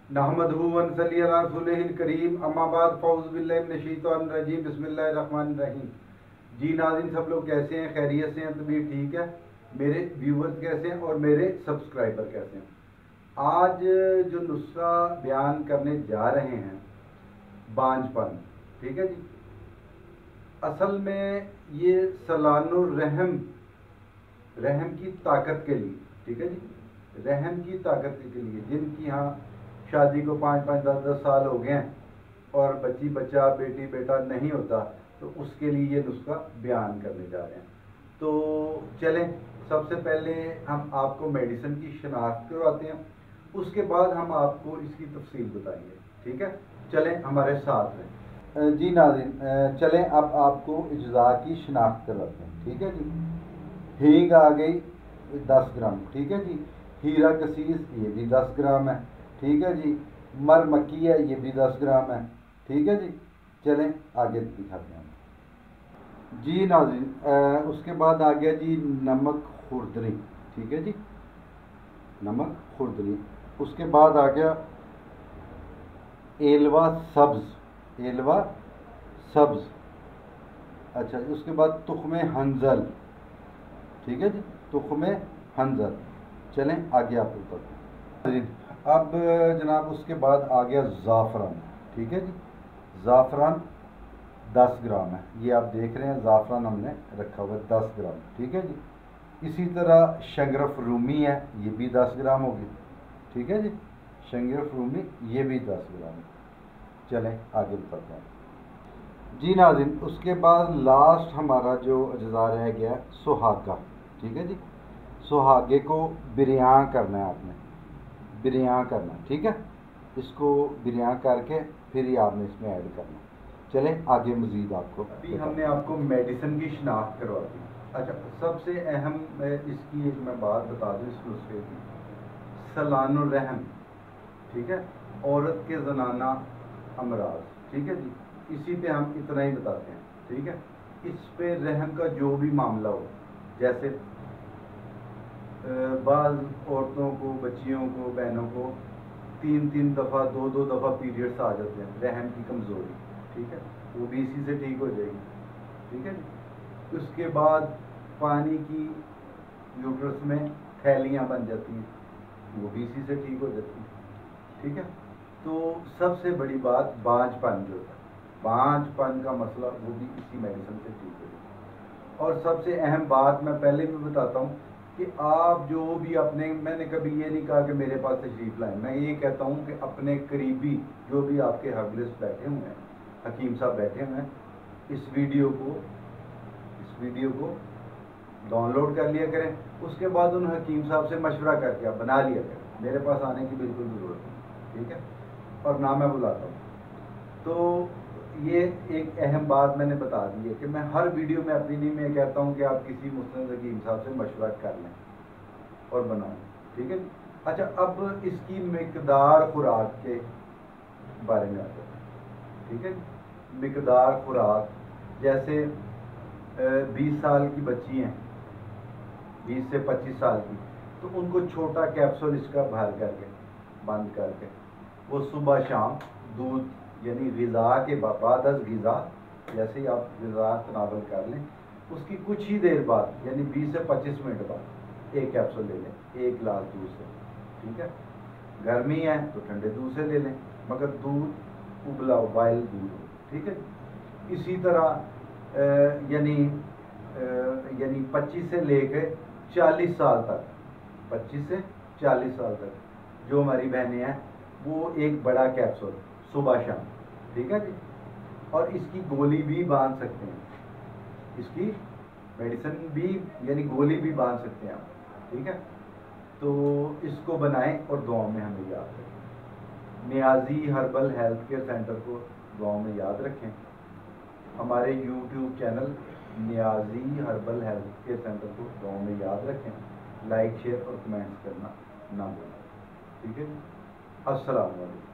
नहमदहु व नसल्ली अला रसूलिहिल करीम, अम्मा बाद, फ़ौज़ु बिल्लाहि मिनश शैतानिर रजीम, बिस्मिल्लाहिर रहमानिर रहीम। जी नाज़रीन, सब लोग कैसे हैं? खैरियत से हैं? तबीयत ठीक है? मेरे व्यूवर्स कैसे हैं और मेरे सब्सक्राइबर कैसे हैं? आज जो नुस्खा बयान करने जा रहे हैं, बांझपन, ठीक है जी। असल में ये सलानुर रहम की ताकत के लिए, ठीक है जी, रहम की ताकत के लिए जिनकी यहाँ शादी को 5-5, 10-10 साल हो गए हैं और बच्ची बच्चा बेटी बेटा नहीं होता, तो उसके लिए ये नुस्खा बयान करने जा रहे हैं। तो चलें, सबसे पहले हम आपको मेडिसिन की शनाख्त करवाते हैं, उसके बाद हम आपको इसकी तफसील बताएंगे, ठीक है। चलें हमारे साथ रहें। जी नाज़रीन, चलें अब आपको अज्जा की शनाख्त करवाते हैं, ठीक है जी। हींग आ गई 10 ग्राम, ठीक है जी। हीरा कसीस ये भी 10 ग्राम है, ठीक है जी। मर मक्की है, ये भी 10 ग्राम है, ठीक है जी। चलें आगे दिखाते हैं जी नाज़रीन। उसके बाद आ गया जी नमक खुरदरी, ठीक है जी, नमक खुरदरी। उसके बाद आ गया एलवा सब्ज़, अच्छा। उसके बाद तुख्मे हंजल, ठीक है जी, तुख्मे हंजल। चलें आगे आपको बताते हैं। अब जनाब उसके बाद आ गया ज़ाफ़रान, ठीक है जी। ज़ाफ़रान 10 ग्राम है, ये आप देख रहे हैं ज़ाफ़रान हमने रखा हुआ है 10 ग्राम, ठीक है जी। इसी तरह शंगरफ रूमी है, ये भी 10 ग्राम होगी, ठीक है जी। शंगरफ रूमी ये भी 10 ग्राम है। चलें आगे बढ़ते हैं जी नाज़रीन। उसके बाद लास्ट हमारा जो अज्जा रह गया सुहागा, ठीक है जी। सुहागे को बिरयां करना है, आपने बिरयां करना, ठीक है। इसको बिरयां करके फिर ही आपने इसमें ऐड करना। चलें आगे मज़ीद आपको अभी हमने आपको मेडिसिन की शनाख्त करवा दी। अच्छा, सबसे अहम इसकी एक मैं बात बता दूँ इस नुस्खे की, सलानुर रहम, ठीक है, औरत के ज़नाना अमराज, ठीक है जी। इसी पे हम इतना ही बताते हैं, ठीक है। इस पे रहम का जो भी मामला हो, जैसे बाज़ औरतों को, बच्चियों को, बहनों को 3-3 दफ़ा 2-2 दफ़ा पीरियड्स आ जाते हैं, रहम की कमज़ोरी, ठीक है, वो भी इसी से ठीक हो जाएगी, ठीक है। उसके बाद पानी की यूट्रस में थैलियाँ बन जाती हैं, वो भी इसी से ठीक हो जाती हैं, ठीक है। तो सबसे बड़ी बात बांझपन जो है, बांझपन का मसला वो भी इसी मेडिसिन से ठीक हो जाएगा। और सबसे अहम बात मैं पहले भी बताता हूँ कि आप जो भी अपने, मैंने कभी ये नहीं कहा कि मेरे पास तशरीफ़ लाएं, मैं ये कहता हूँ कि अपने करीबी जो भी आपके हर्बलिस्ट बैठे हुए हैं, हकीम साहब बैठे हुए हैं, इस वीडियो को डाउनलोड कर लिया करें। उसके बाद उन हकीम साहब से मशवरा करके आप बना लिया करें, मेरे पास आने की बिल्कुल ज़रूरत नहीं, ठीक है। और ना मैं बुलाता हूँ। तो ये एक अहम बात मैंने बता दी है कि मैं हर वीडियो में अपनी नहीं मैं कहता हूँ कि आप किसी मुस्तनद हकीम साहब से मशवरा कर लें और बनाएं, ठीक है। अच्छा, अब इसकी मिकदार खुराक के बारे में आते हैं, ठीक है। मिकदार खुराक, जैसे 20 साल की बच्ची हैं, 20 से 25 साल की, तो उनको छोटा कैप्सूल इसका भर करके बंद करके वो सुबह शाम दूध यानी ग़िज़ा के बाद ग़िज़ा, जैसे ही आप ग़िज़ा तनावल कर लें, उसकी कुछ ही देर बाद यानी 20 से 25 मिनट बाद एक कैप्सूल ले लें, एक गिलास दूध से, ठीक है। गर्मी है तो ठंडे दूध से ले लें, मगर दूध उबला बॉयल दूध हो, ठीक है। इसी तरह यानी 25 से लेकर 40 साल तक, 25 से 40 साल तक जो हमारी बहनें हैं, वो एक बड़ा कैप्सूल सुबह शाम, ठीक है जी। और इसकी गोली भी बांध सकते हैं, इसकी मेडिसिन भी यानी गोली भी बांध सकते हैं आप, ठीक है। तो इसको बनाएं और दुआ में हमें याद रखें। Niazi herbal health care centre को दुआ में याद रखें। हमारे YouTube channel Niazi herbal health care centre को दुआ में याद रखें। लाइक शेयर और कमेंट्स करना ना भूलें, ठीक है। अस्सलाम वालेकुम।